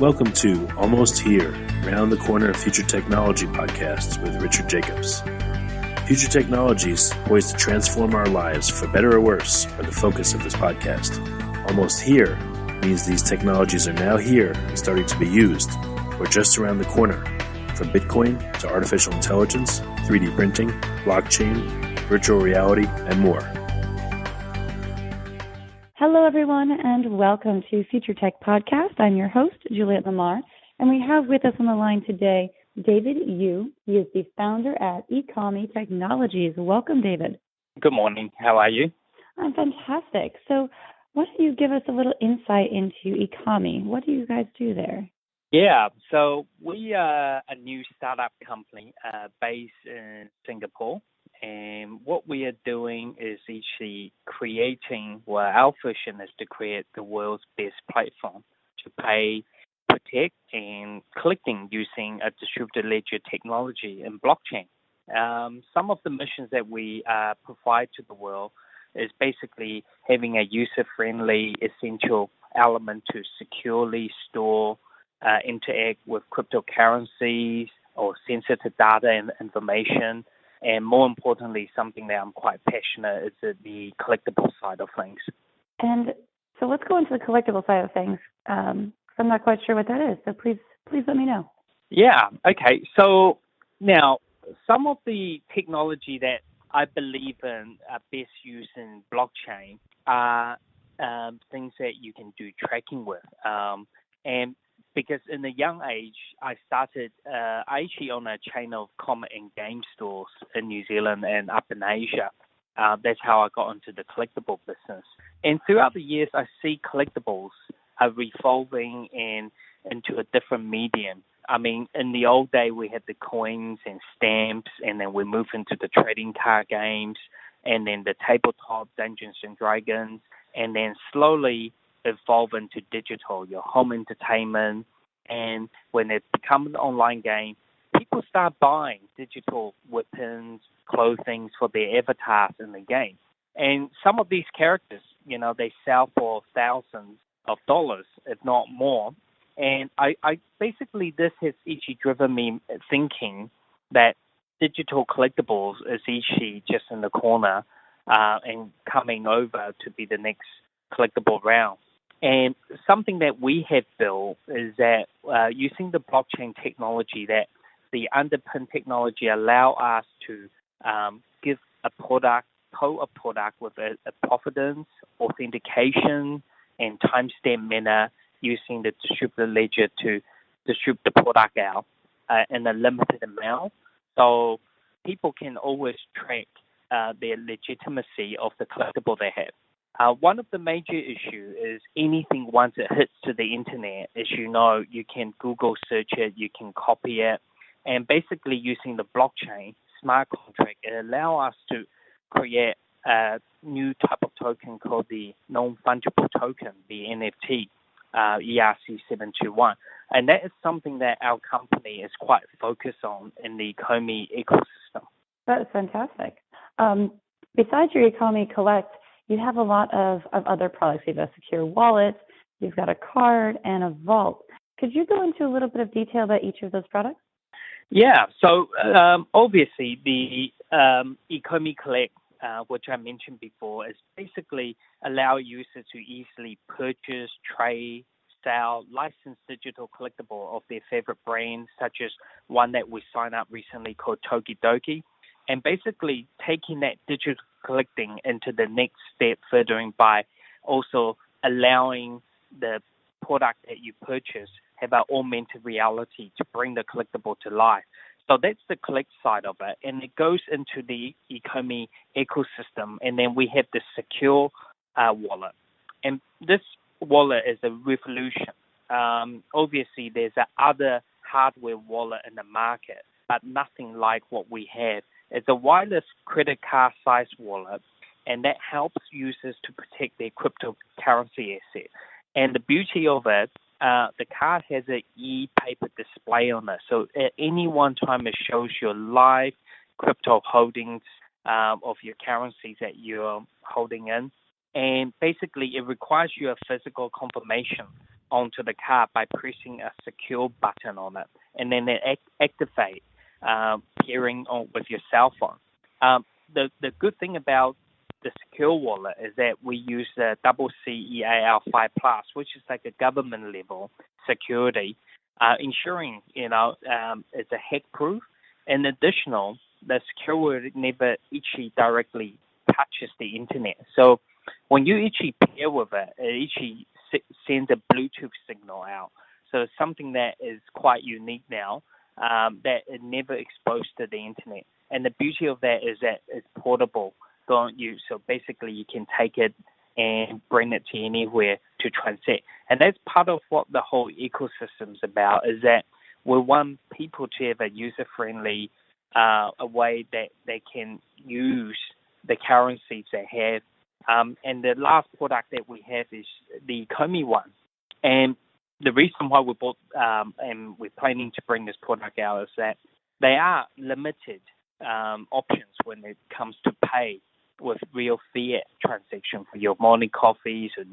Welcome to Almost Here, Round the Corner Future Technology podcasts with Richard Jacobs. Future technologies poised to transform our lives for better or worse are the focus of this podcast. Almost here means these technologies are now here and starting to be used, or just around the corner, from Bitcoin to artificial intelligence, 3D printing, blockchain, virtual reality, and more. Hello, everyone, and welcome to Future Tech Podcast. I'm your host, Juliette Lamar, and we have with us on the line today David Yu. He is the founder at Ecomi Technologies. Welcome, David. Good morning. How are you? I'm fantastic. So why don't you give us a little insight into Ecomi? What do you guys do there? Yeah, so we are a new startup company based in Singapore. And what we are doing is actually our vision is to create the world's best platform to pay, protect, and collecting using a distributed ledger technology and blockchain. Some of the missions that we provide to the world is basically having a user-friendly, essential element to securely store, interact with cryptocurrencies or sensitive data and information. And more importantly, something that I'm quite passionate is the collectible side of things. And so let's go into the collectible side of things. I'm not quite sure what that is, so please let me know. Yeah, okay. So now, some of the technology that I believe in are best used in blockchain are things that you can do tracking with. And because in a young age, I actually own a chain of comic and game stores in New Zealand and up in Asia. That's how I got into the collectible business. And throughout the years, I see collectibles are revolving into a different medium. I mean, in the old day, we had the coins and stamps, and then we moved into the trading card games, and then the tabletop Dungeons and Dragons, and then slowly evolve into digital, your home entertainment, and when it becomes an online game, people start buying digital weapons, clothing for their avatars in the game. And some of these characters, they sell for thousands of dollars, if not more. And I basically, this has actually driven me thinking that digital collectibles is actually just in the corner and coming over to be the next collectible round. And something that we have built is that using the blockchain technology, that the underpin technology allow us to give a product with a provenance, authentication, and timestamp manner using the distributed ledger to distribute the product out in a limited amount. So people can always track their legitimacy of the collectible they have. One of the major issues is anything once it hits to the internet, as you know, you can Google search it, you can copy it, and basically using the blockchain smart contract, it allows us to create a new type of token called the non-fungible token, the NFT, ERC-721. And that is something that our company is quite focused on in the Ecomi ecosystem. That is fantastic. Besides your Ecomi Collect, you have a lot of other products. You have a secure wallet, you've got a card, and a vault. Could you go into a little bit of detail about each of those products? Yeah, so obviously the Ecomi Collect, which I mentioned before, is basically allow users to easily purchase, trade, sell, license digital collectible of their favorite brands, such as one that we signed up recently called Tokidoki. And basically taking that digital collecting into the next step furthering by also allowing the product that you purchase have an augmented reality to bring the collectible to life. So that's the collect side of it. And it goes into the Ecomi ecosystem. And then we have the secure wallet. And this wallet is a revolution. Obviously, there's other hardware wallet in the market, but nothing like what we have. It's a wireless credit card size wallet, and that helps users to protect their cryptocurrency asset. And the beauty of it, the card has an e-paper display on it. So at any one time, it shows your live crypto holdings of your currencies that you're holding in. And basically, it requires you a physical confirmation onto the card by pressing a secure button on it, and then it activate pairing on with your cell phone. The good thing about the secure wallet is that we use the CEAR5 Plus, which is like a government level security, ensuring it's a hack proof. In addition, the secure wallet never actually directly touches the internet. So when you actually pair with it, it actually sends a Bluetooth signal out. So it's something that is quite unique now, that it never exposed to the internet. And the beauty of that is that it's portable, don't you? So basically you can take it and bring it to anywhere to transact. And that's part of what the whole ecosystem's about, is that we want people to have a user-friendly a way that they can use the currencies they have. And the last product that we have is the Ecomi one. And the reason why we bought and we're planning to bring this product out is that they are limited options when it comes to pay with real fiat transaction for your morning coffees or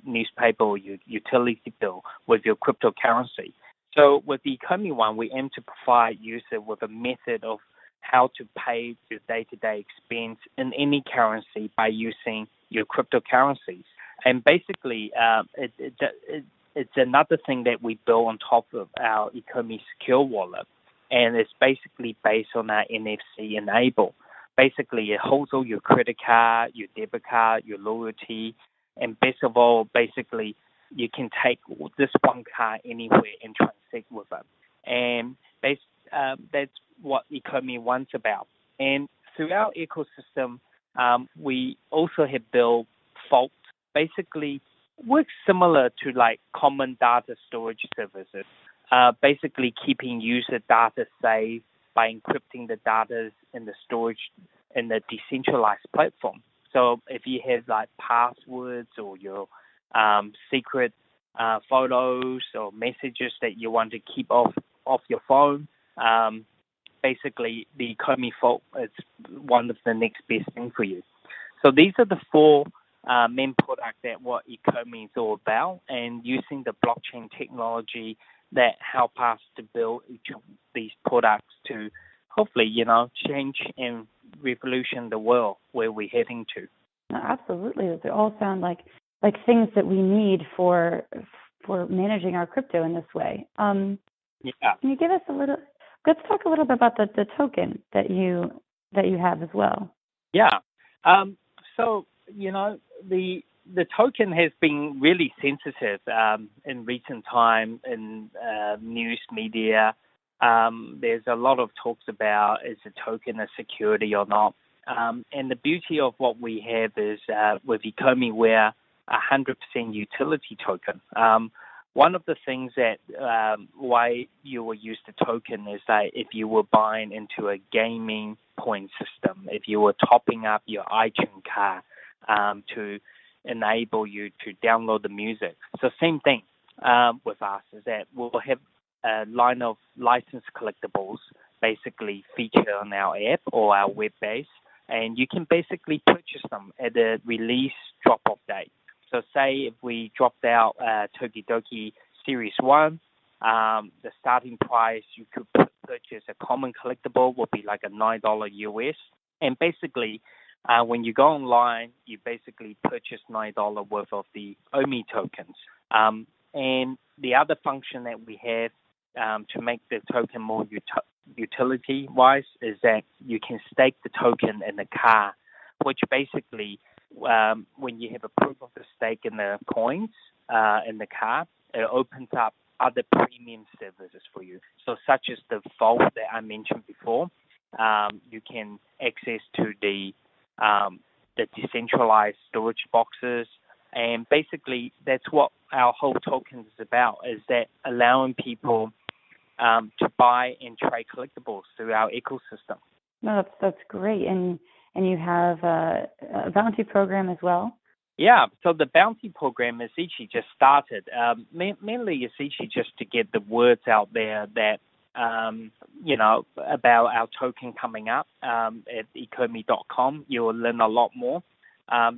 newspaper or your utility bill with your cryptocurrency. So with the Ecomi one, we aim to provide user with a method of how to pay your day-to-day expense in any currency by using your cryptocurrencies. And basically, it's another thing that we build on top of our Ecomi secure wallet, and it's basically based on our NFC enable. Basically, it holds all your credit card, your debit card, your loyalty, and best of all, basically, you can take this one card anywhere and transact with it. And that's what Ecomi One's about. And through our ecosystem, we also have built Vault. Basically, works similar to like common data storage services. Basically, keeping user data safe by encrypting the data in the storage in the decentralized platform. So if you have like passwords or your secret photos or messages that you want to keep off your phone, basically the Ecomi Vault is one of the next best thing for you. So these are the four main products that what Ecomi is all about, and using the blockchain technology that help us to build each of these products to hopefully, change and revolution the world where we're heading to. No, absolutely. They all sound like things that we need for managing our crypto in this way. Can you give us let's talk a little bit about the token that you have as well. Yeah. So, the token has been really sensitive in recent time in news media. There's a lot of talks about is the token a security or not. And the beauty of what we have is with Ecomi, we're 100% utility token. One of the things that why you will use the token is that if you were buying into a gaming point system, if you were topping up your iTunes card to enable you to download the music. So same thing with us is that we'll have a line of licensed collectibles basically feature on our app or our web base, and you can basically purchase them at the release drop-off date. So say if we dropped out Tokidoki Series 1, the starting price you could purchase a common collectible would be like a $9 US. And basically, when you go online, you basically purchase $9 worth of the Omi tokens. And the other function that we have to make the token more utility-wise is that you can stake the token in the car, which basically, when you have a proof of the stake in the coins in the car, it opens up other premium services for you. So such as the Vault that I mentioned before, you can access to the decentralized storage boxes. And basically, that's what our whole token is about, is that allowing people to buy and trade collectibles through our ecosystem. No, that's great. And you have a bounty program as well? Yeah, so the bounty program is actually just started. Mainly it's actually just to get the words out there that, about our token coming up at ecomi.com. You will learn a lot more.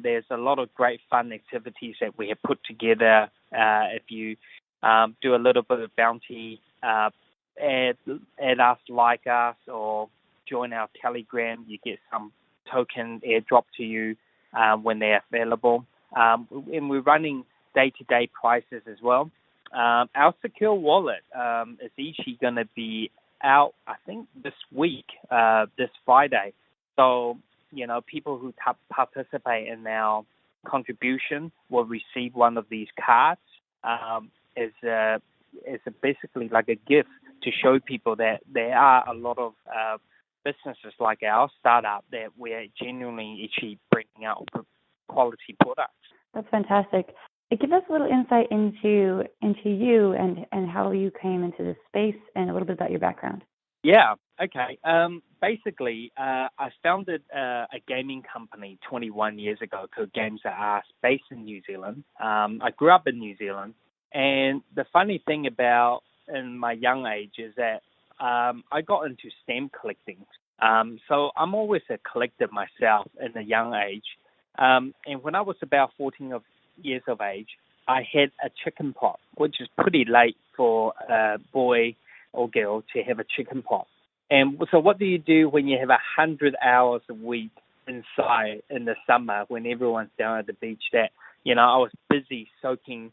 There's a lot of great fun activities that we have put together. If you do a little bit of bounty, add us, like us, or join our Telegram. You get some token airdrop to you when they're available. And we're running day-to-day prices as well. Our secure wallet is actually going to be out, I think, this week, this Friday. So, people who participate in our contribution will receive one of these cards as basically like a gift to show people that there are a lot of businesses like our startup that we're genuinely actually bringing out quality products. That's fantastic. Give us a little insight into you and how you came into this space and a little bit about your background. Yeah, okay. Basically, I founded a gaming company 21 years ago called Games Are Us, based in New Zealand. I grew up in New Zealand, and the funny thing about in my young age is that I got into stamp collecting. So I'm always a collector myself in a young age. And when I was about 14 years of age, I had a chicken pot, which is pretty late for a boy or girl to have a chicken pot. And so what do you do when you have 100 hours a week inside in the summer when everyone's down at the beach? That, I was busy soaking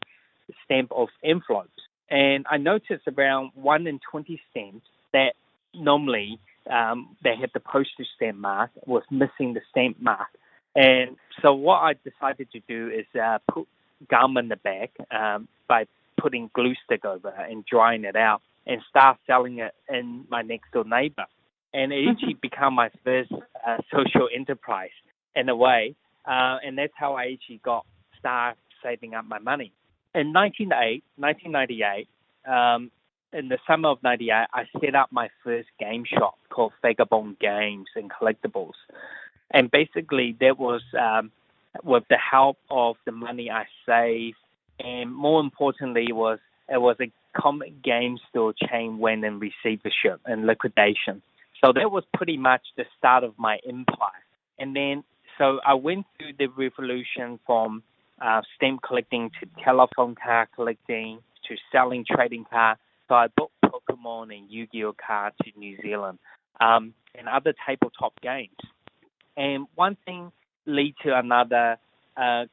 stamp of envelopes. And I noticed around 1 in 20 stamps that normally they have the postage stamp mark was missing the stamp mark. And so what I decided to do is put gum in the back by putting glue stick over it and drying it out and start selling it in my next door neighbor. And it actually became my first social enterprise in a way. And that's how I actually started saving up my money. In 1998, in the summer of 98, I set up my first game shop called Vagabond Games and Collectibles. And basically that was with the help of the money I saved, and more importantly it was a comic game store chain went in receivership and liquidation. So that was pretty much the start of my empire. And then so I went through the revolution from stamp collecting to telephone card collecting to selling trading cards. So I bought Pokemon and Yu-Gi-Oh cards in New Zealand and other tabletop games. And one thing lead to another,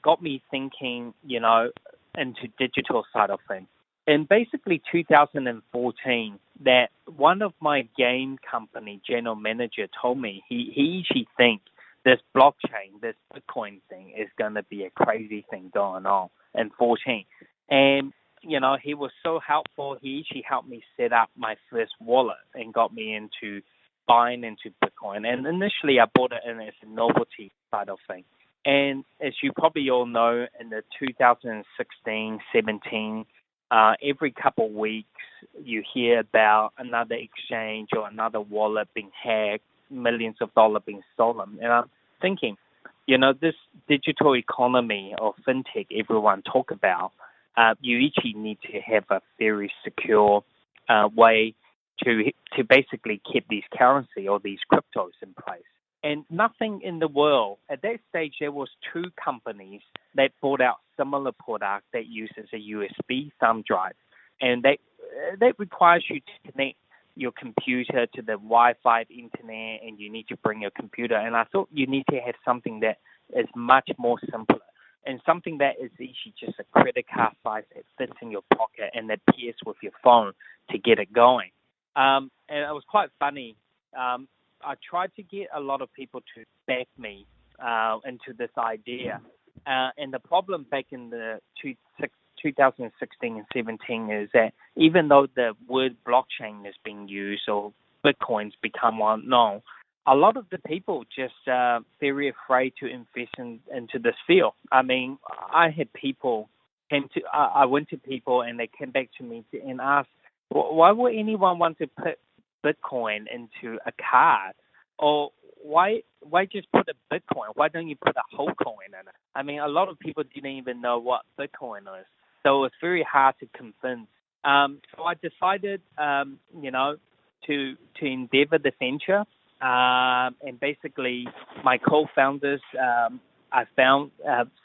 got me thinking, into digital side of things. In basically 2014, that one of my game company general manager told me he actually thinks this blockchain, this Bitcoin thing is going to be a crazy thing going on in 14. And, he was so helpful. He actually helped me set up my first wallet and got me into buying into Bitcoin. And initially I bought it in as a novelty side of thing. And as you probably all know, in the 2016, 17, every couple of weeks you hear about another exchange or another wallet being hacked, millions of dollars being stolen. And I'm thinking, this digital economy or fintech everyone talk about, you actually need to have a very secure way to basically keep these currency or these cryptos in place. And nothing in the world, at that stage there was 2 companies that brought out similar product that uses a USB thumb drive. And that requires you to connect your computer to the Wi-Fi internet, and you need to bring your computer. And I thought you need to have something that is much more simpler and something that is actually just a credit card size that fits in your pocket and that pairs with your phone to get it going. And it was quite funny. I tried to get a lot of people to back me into this idea. And the problem back in the 2016 and 17 is that even though the word blockchain is being used or Bitcoin's become well known, a lot of the people just very afraid to invest into this field. I mean, I had people I went to people and they came back to me and asked, why would anyone want to put Bitcoin into a card? Or why just put a Bitcoin? Why don't you put a whole coin in it? I mean, a lot of people didn't even know what Bitcoin is. So it was very hard to convince. So I decided, to endeavor the venture. And basically, my co-founders, I found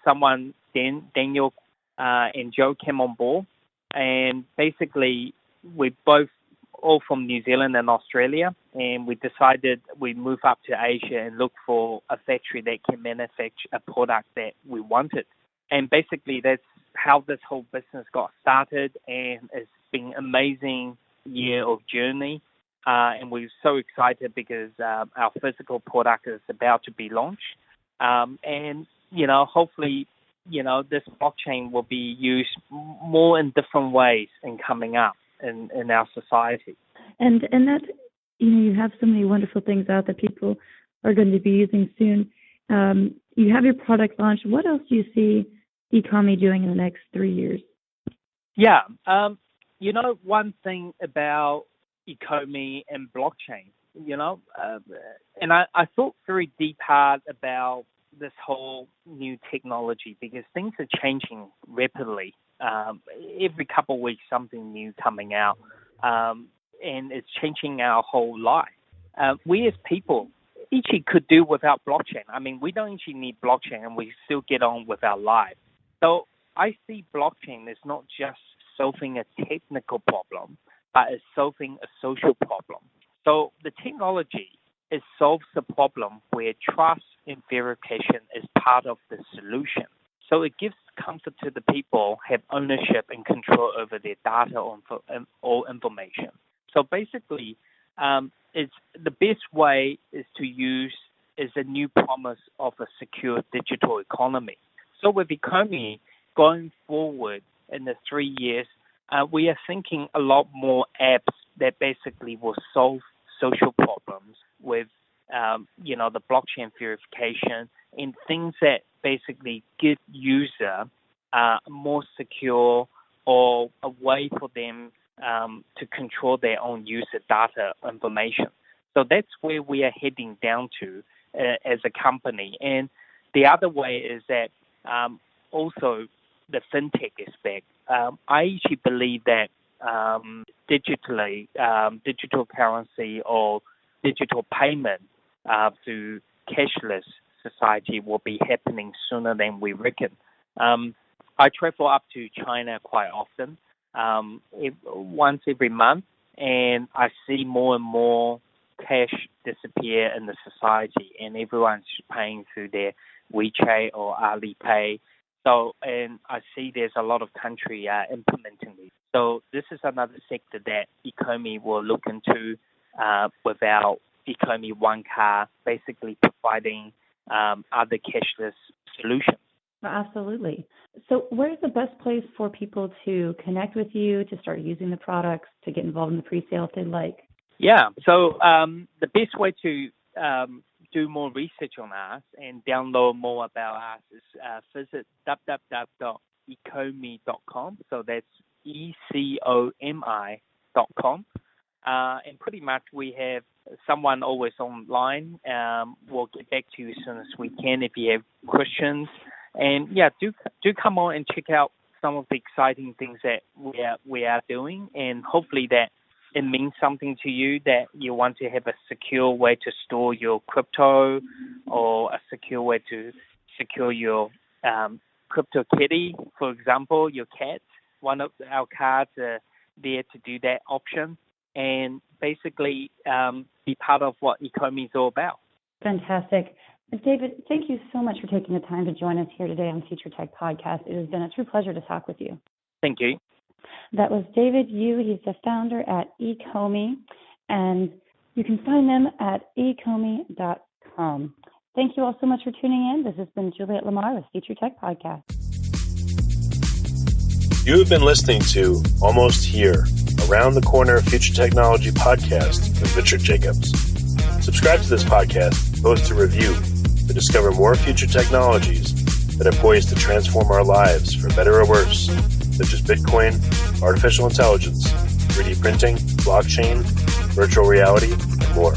someone, Daniel and Joe came on board. And basically, we both all from New Zealand and Australia, and we decided we move up to Asia and look for a factory that can manufacture a product that we wanted. And basically, that's how this whole business got started, and it's been an amazing year of journey. And we're so excited because our physical product is about to be launched. And, hopefully, this blockchain will be used more in different ways in coming up in our society. And that, you have so many wonderful things out that people are going to be using soon. You have your product launched. What else do you see Ecomi doing in the next 3 years? Yeah. One thing about Ecomi and blockchain, and I thought very deep hard about this whole new technology because things are changing rapidly. Every couple of weeks, something new coming out, and it's changing our whole life. We as people actually could do without blockchain. I mean, we don't actually need blockchain, and we still get on with our life. So I see blockchain as not just solving a technical problem, but it's solving a social problem. So the technology solves the problem where trust and verification is part of the solution. So it gives comfort to the people, have ownership and control over their data or information. So basically, it's the best way is to use is a new promise of a secure digital economy. So with Ecomi going forward in the 3 years, we are thinking a lot more apps that basically will solve social problems with, the blockchain verification and things that basically give user more secure or a way for them to control their own user data information. So that's where we are heading down to as a company. And the other way is that also the fintech aspect. I actually believe that digital currency or digital payment through cashless society will be happening sooner than we reckon. I travel up to China quite often, once every month, and I see more and more cash disappear in the society, and everyone's paying through their WeChat or Alipay. So, and I see there's a lot of country implementing this. So this is another sector that Ecomi will look into with our Ecomi One Car, basically providing other cashless solutions. Absolutely. So where's the best place for people to connect with you, to start using the products, to get involved in the pre-sale if they'd like? Yeah, so the best way to do more research on us and download more about us is visit www.ecomi.com. So that's ECOMI.com. And pretty much we have someone always online. We'll get back to you as soon as we can if you have questions. And yeah, do come on and check out some of the exciting things that we are doing, and hopefully that it means something to you, that you want to have a secure way to store your crypto or a secure way to secure your crypto kitty, for example, your cat. One of our cards are there to do that option, and basically be part of what Ecomi is all about. Fantastic. David, thank you so much for taking the time to join us here today on Future Tech Podcast. It has been a true pleasure to talk with you. Thank you. That was David Yu. He's the founder at Ecomi, and you can find them at ecomi.com. Thank you all so much for tuning in. This has been Juliet Lamar with Future Tech Podcast. You have been listening to Almost Here, Around the Corner Future Technology Podcast with Richard Jacobs. Subscribe to this podcast, post a review to discover more future technologies that are poised to transform our lives for better or worse, such as Bitcoin, artificial intelligence, 3D printing, blockchain, virtual reality, and more.